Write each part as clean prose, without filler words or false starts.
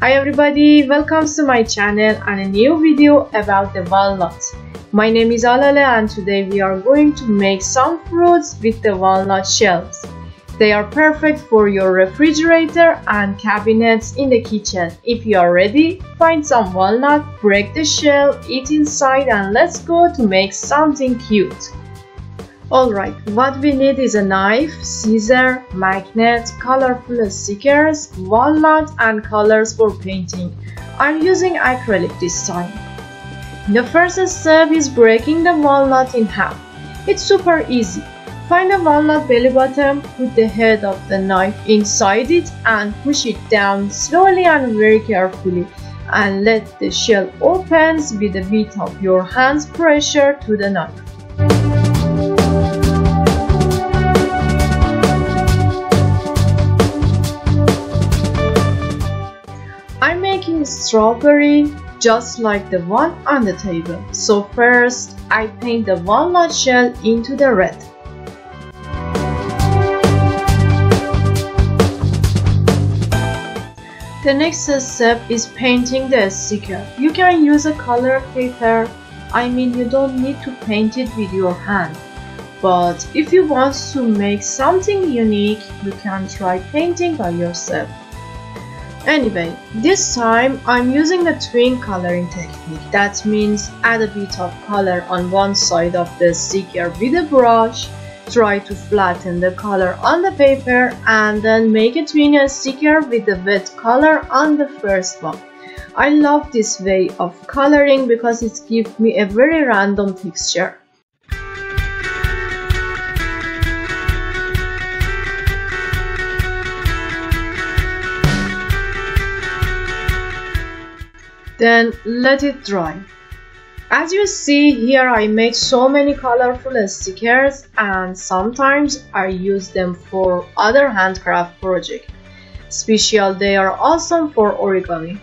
Hi everybody, welcome to my channel and a new video about the walnut. My name is Alale and today we are going to make some fruits with the walnut shells. They are perfect for your refrigerator and cabinets in the kitchen. If you are ready, find some walnut, break the shell, eat inside, and let's go to make something cute. Alright, what we need is a knife, scissor, magnet, colorful stickers, walnut, and colors for painting. I'm using acrylic this time. The first step is breaking the walnut in half. It's super easy. Find a walnut belly button, put the head of the knife inside it and push it down slowly and very carefully, and let the shell open with a bit of your hand's pressure to the knife. I'm making strawberry just like the one on the table. So first, I paint the walnut shell into the red. The next step is painting the sticker. You can use a colored paper. You don't need to paint it with your hand. But if you want to make something unique, you can try painting by yourself. Anyway, this time I'm using the twin coloring technique. That means add a bit of color on one side of the sticker with a brush, try to flatten the color on the paper, and then make a twin sticker with the wet color on the first one. I love this way of coloring because it gives me a very random texture. Then let it dry. As you see here, I made so many colorful stickers and sometimes I use them for other handcraft projects. Especially they are awesome for origami.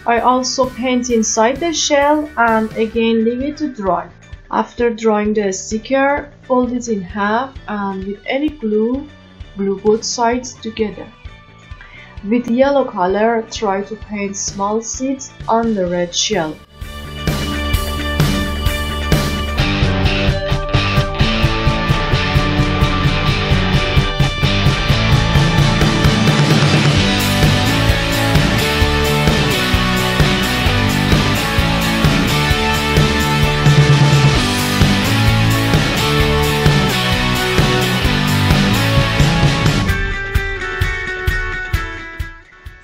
I also paint inside the shell and again leave it to dry. After drying the sticker, fold it in half and with any glue both sides together. With yellow color, try to paint small seeds on the red shell.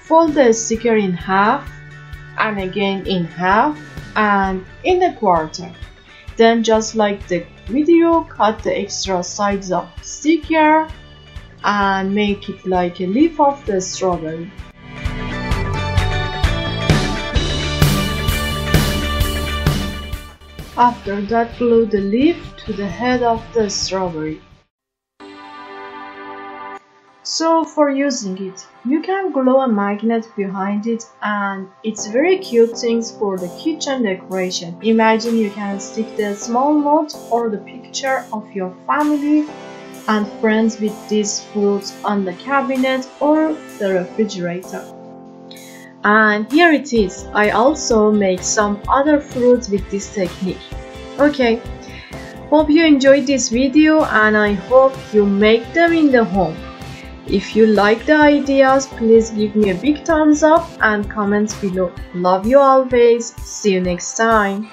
Fold the sticker in half and again in half and in a quarter. Then just like the video, cut the extra sides of sticker and make it like a leaf of the strawberry. After that, glue the leaf to the head of the strawberry. So for using it, you can glue a magnet behind it and it's very cute things for the kitchen decoration. Imagine you can stick the small note or the picture of your family and friends with these fruits on the cabinet or the refrigerator. And here it is. I also make some other fruits with this technique. Okay, hope you enjoyed this video and I hope you make them in the home. If you like the ideas, please give me a big thumbs up and comment below. Love you always. See you next time.